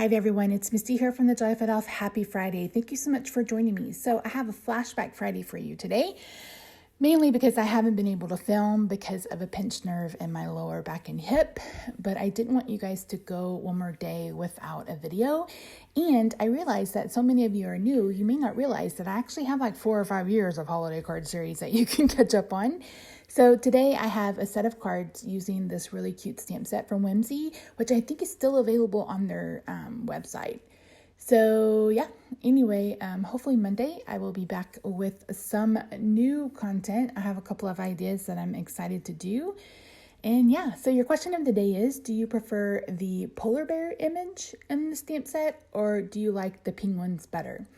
Hi everyone, it's Misty here from TheJollyFatElf. Happy Friday. Thank you so much for joining me. So I have a Flashback Friday for you today, mainly because I haven't been able to film because of a pinched nerve in my lower back and hip, but I didn't want you guys to go one more day without a video. And I realized that so many of you are new, you may not realize that I actually have like 4 or 5 years of holiday card series that you can catch up on. So today I have a set of cards using this really cute stamp set from Whimsy, which I think is still available on their website. So yeah, anyway, hopefully Monday I will be back with some new content. I have a couple of ideas that I'm excited to do. And yeah, so your question of the day is, do you prefer the polar bear image in the stamp set, or do you like the penguins better?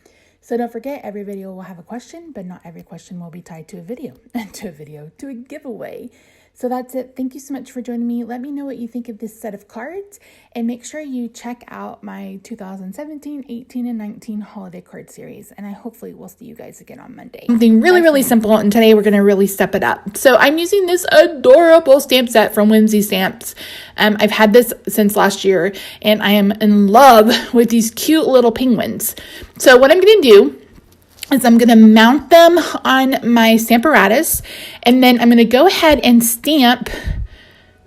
So don't forget, every video will have a question, but not every question will be tied to a video, to a giveaway. So that's it. Thank you so much for joining me. Let me know what you think of this set of cards, and make sure you check out my 2017, 18, and 19 holiday card series. And I hopefully will see you guys again on Monday. Something really simple, and today we're going to really step it up. So I'm using this adorable stamp set from Whimsy Stamps. I've had this since last year, and I am in love with these cute little penguins. So what I'm going to do is I'm going to mount them on my Stamparatus, and then I'm going to go ahead and stamp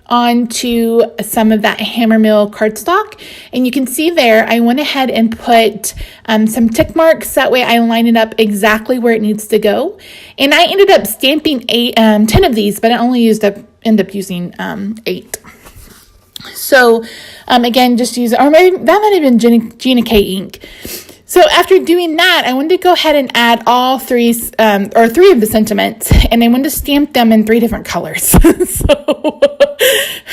onto some of that Hammermill cardstock. And you can see there, I went ahead and put some tick marks. That way I line it up exactly where it needs to go. And I ended up stamping 10 of these, but I only end up using 8. So again, just use, or maybe that might have been Gina K ink. So after doing that, I wanted to go ahead and add all 3 of the sentiments, and I wanted to stamp them in 3 different colors. So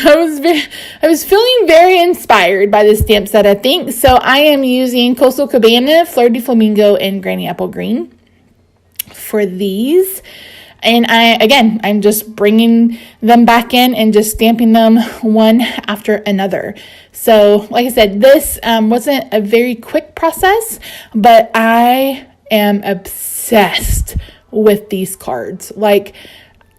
I was feeling very inspired by this stamp set, I think. So I am using Coastal Cabana, Fleur de Flamingo, and Granny Apple Green for these. And I'm just bringing them back in and just stamping them one after another. So like I said, this wasn't a very quick process, but I am obsessed with these cards. Like,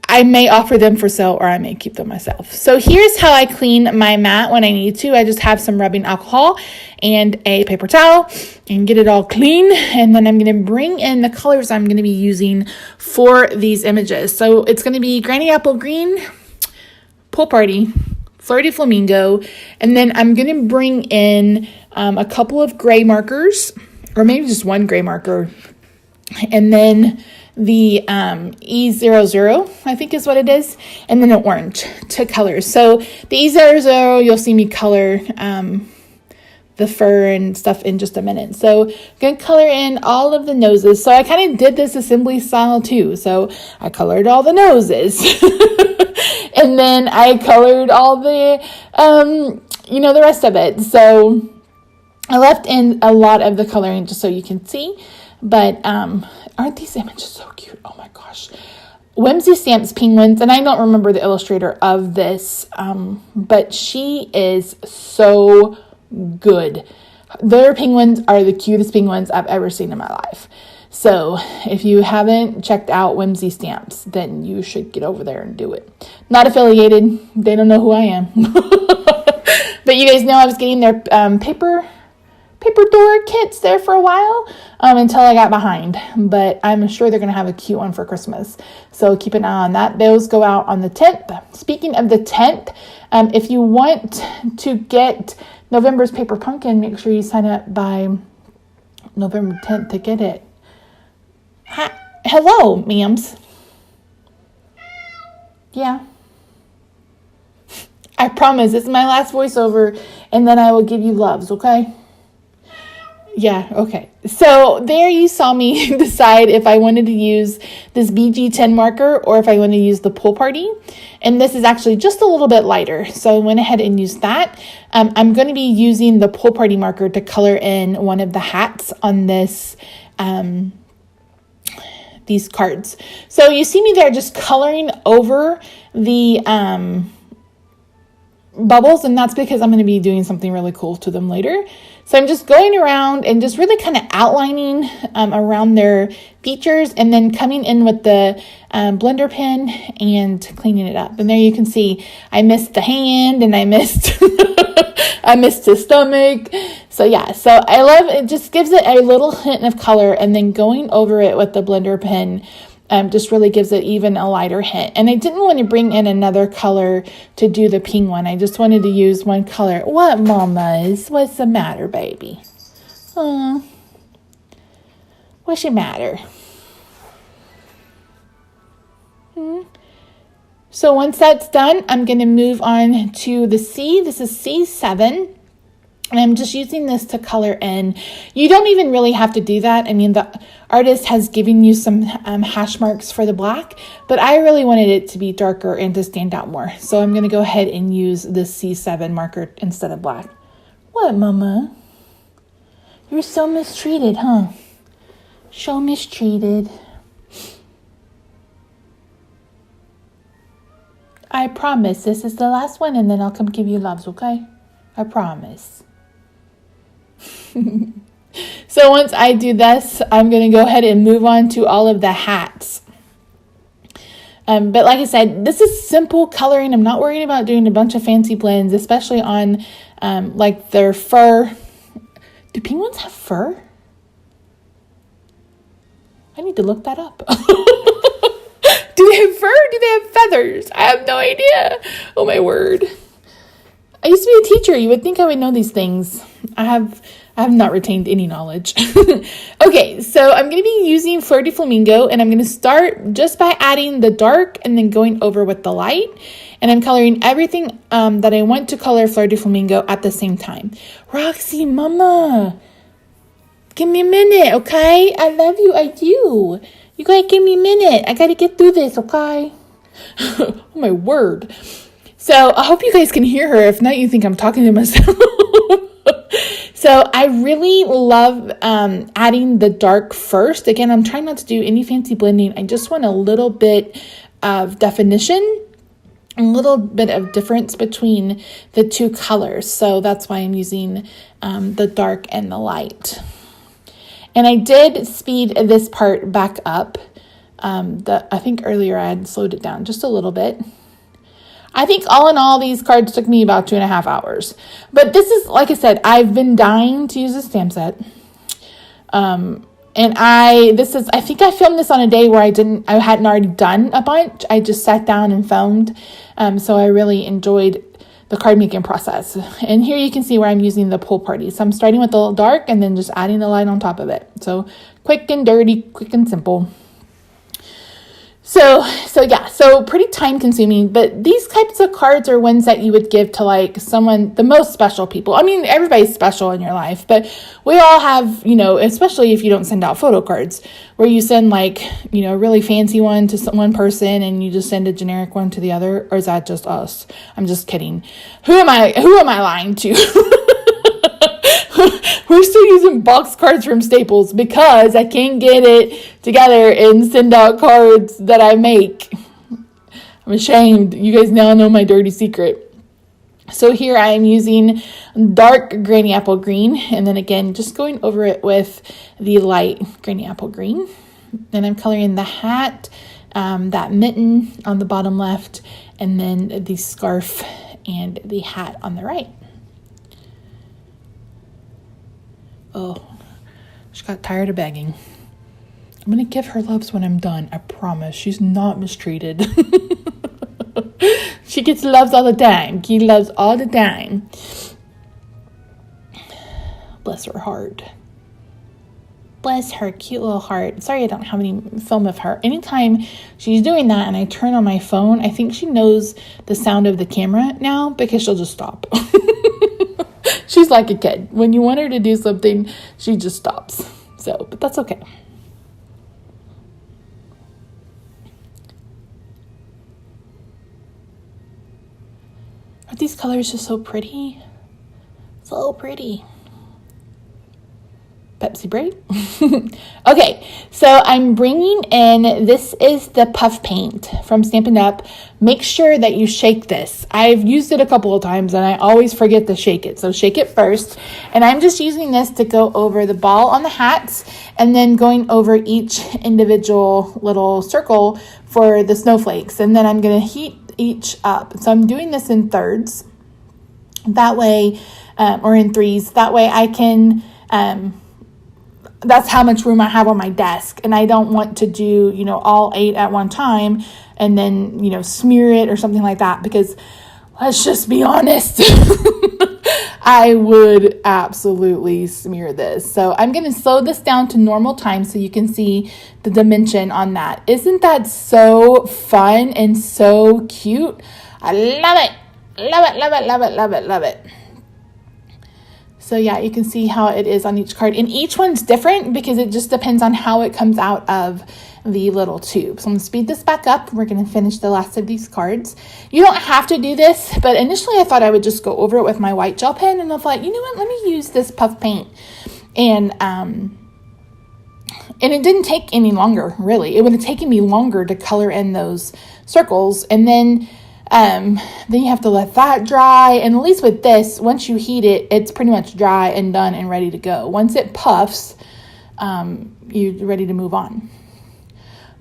I may offer them for sale, or I may keep them myself. So here's how I clean my mat when I need to. I just have some rubbing alcohol and a paper towel and get it all clean. And then I'm going to bring in the colors I'm going to be using for these images. So it's going to be Granny Apple Green, Pool Party, Fleur de Flamingo, and then I'm going to bring in a couple of gray markers, or maybe just one gray marker, and then the E00, I think is what it is, and then an orange to color. So the E00, you'll see me color the fur and stuff in just a minute. So I'm going to color in all of the noses. So I kind of did this assembly style too. So I colored all the noses. And then I colored all the, the rest of it. So I left in a lot of the coloring just so you can see. But aren't these images so cute? Oh my gosh. Whimsy Stamps penguins, and I don't remember the illustrator of this, but she is so good. Their penguins are the cutest penguins I've ever seen in my life. So if you haven't checked out Whimsy Stamps, then you should get over there and do it. Not affiliated. They don't know who I am. But you guys know I was getting their paper door kits there for a while until I got behind, but I'm sure they're going to have a cute one for Christmas, so keep an eye on that. Those go out on the 10th. Speaking of the 10th, if you want to get November's Paper Pumpkin, make sure you sign up by November 10th to get it. Hi. Hello, ma'ams. Yeah. I promise, it's my last voiceover, and then I will give you loves, okay? Yeah, okay. So there you saw me decide if I wanted to use this BG10 marker or if I want to use the Pool Party. And this is actually just a little bit lighter. So I went ahead and used that. I'm going to be using the Pool Party marker to color in one of the hats on this, these cards. So you see me there just coloring over the bubbles, and that's because I'm going to be doing something really cool to them later. So I'm just going around and just really kind of outlining around their features, and then coming in with the blender pen and cleaning it up. And there you can see I missed the hand, and I missed I missed his stomach. So yeah, so I love it. Just gives it a little hint of color, and then going over it with the blender pen just really gives it even a lighter hint. And I didn't want to bring in another color to do the pink one. I just wanted to use one color. What, mamas? What's the matter, baby? Oh, what's the matter? So once that's done, I'm going to move on to the C. This is C7. And I'm just using this to color in. You don't even really have to do that. I mean, the artist has given you some hash marks for the black, but I really wanted it to be darker and to stand out more. So I'm going to go ahead and use the C7 marker instead of black. What, mama? You're so mistreated, huh? So mistreated. I promise this is the last one, and then I'll come give you loves, okay? I promise. So once I do this, I'm going to go ahead and move on to all of the hats. But like I said, this is simple coloring. I'm not worried about doing a bunch of fancy blends, especially on like their fur. Do penguins have fur? I need to look that up. Do they have fur? Do they have feathers? I have no idea. Oh my word. I used to be a teacher. You would think I would know these things. I have not retained any knowledge. Okay, so I'm going to be using Fleur de Flamingo, and I'm going to start just by adding the dark and then going over with the light. And I'm coloring everything that I want to color Fleur de Flamingo at the same time. Roxy, mama, give me a minute, okay? I love you, I do. You gotta give me a minute. I gotta get through this, okay? Oh my word. So I hope you guys can hear her. If not, you think I'm talking to myself. So I really love adding the dark first. Again, I'm trying not to do any fancy blending. I just want a little bit of definition, a little bit of difference between the two colors. So that's why I'm using the dark and the light. And I did speed this part back up. I think earlier I had slowed it down just a little bit. I think all in all, these cards took me about 2.5 hours. But this is, like I said, I've been dying to use a stamp set. And I think I filmed this on a day where I hadn't already done a bunch. I just sat down and filmed. So I really enjoyed the card making process. And here you can see where I'm using the pull party. So I'm starting with the dark and then just adding the light on top of it. So quick and dirty, quick and simple. So yeah, so pretty time consuming, but these types of cards are ones that you would give to like someone, the most special people. I mean, everybody's special in your life, but we all have, especially if you don't send out photo cards where you send like, a really fancy one to one person and you just send a generic one to the other. Or is that just us? I'm just kidding. Who am I lying to? We're still using box cards from Staples because I can't get it together and send out cards that I make. I'm ashamed. You guys now know my dirty secret. So here I am using dark granny apple green, and then again just going over it with the light granny apple green. And I'm coloring the hat, that mitten on the bottom left, and then the scarf and the hat on the right. Oh, she got tired of begging. I'm going to give her loves when I'm done. I promise. She's not mistreated. She gets loves all the time. She loves all the time. Bless her heart. Bless her cute little heart. Sorry I don't have any film of her. Anytime she's doing that and I turn on my phone, I think she knows the sound of the camera now because she'll just stop. She's like a kid. When you want her to do something, she just stops. So, but that's okay. Aren't these colors just so pretty? So pretty. Pepsi break. Okay, so I'm bringing in, this is the puff paint from Stampin' Up. Make sure that you shake this. I've used it a couple of times and I always forget to shake it. So shake it first. And I'm just using this to go over the ball on the hats and then going over each individual little circle for the snowflakes. And then I'm going to heat each up. So I'm doing this in thirds. That way, or in 3s. That way I can, that's how much room I have on my desk. And I don't want to do, all 8 at one time and then, smear it or something like that, because let's just be honest. I would absolutely smear this. So I'm going to slow this down to normal time so you can see the dimension on that. Isn't that so fun and so cute? I love it. Love it, love it, love it, love it, love it. So yeah, you can see how it is on each card. And each one's different because it just depends on how it comes out of the little tube. So I'm going to speed this back up. We're going to finish the last of these cards. You don't have to do this, but initially I thought I would just go over it with my white gel pen, and I thought, you know what, let me use this puff paint. And it didn't take any longer, really. It would have taken me longer to color in those circles. And then you have to let that dry. And at least with this, once you heat it, it's pretty much dry and done and ready to go. Once it puffs, you're ready to move on.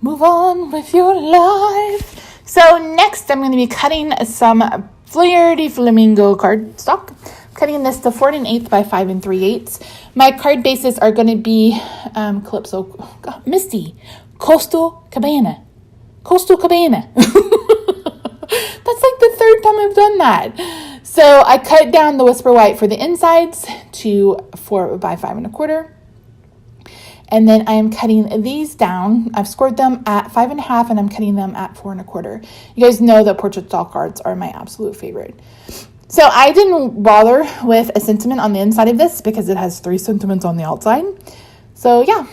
Move on with your life. So next, I'm going to be cutting some Fleur de Flamingo cardstock. Cutting this to 4 1/8 by 5 3/8. My card bases are going to be Calypso, Misty, Coastal Cabana. Coastal Cabana. That's like the 3rd time I've done that. So I cut down the Whisper White for the insides to 4 by 5 1/4. And then I am cutting these down. I've scored them at 5 1/2 and I'm cutting them at 4 1/4. You guys know that portrait style cards are my absolute favorite. So I didn't bother with a sentiment on the inside of this because it has 3 sentiments on the outside. So yeah,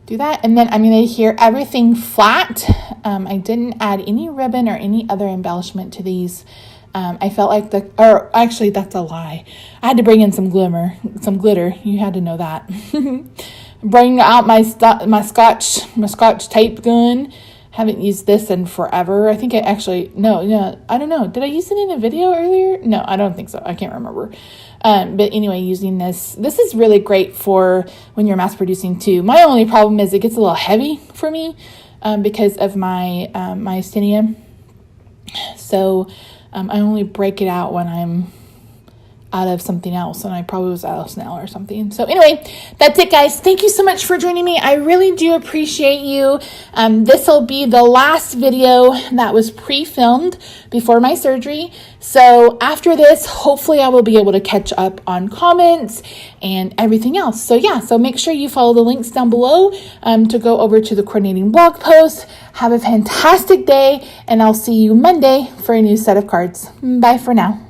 do that. And then I'm going to adhere everything flat. I didn't add any ribbon or any other embellishment to these. I felt like actually that's a lie. I had to bring in some glitter. You had to know that. Bring out my Scotch tape gun. Haven't used this in forever. I think I don't know. Did I use it in a video earlier? No, I don't think so. I can't remember. But anyway, using this is really great for when you're mass producing too. My only problem is it gets a little heavy for me because of my myasthenia. So I only break it out when I'm out of something else, and I probably was out of Snell or something. So anyway, that's it, guys. Thank you so much for joining me. I really do appreciate you. This will be the last video that was pre-filmed before my surgery. So after this, hopefully I will be able to catch up on comments and everything else. So yeah, so make sure you follow the links down below to go over to the coordinating blog post. Have a fantastic day, and I'll see you Monday for a new set of cards. Bye for now.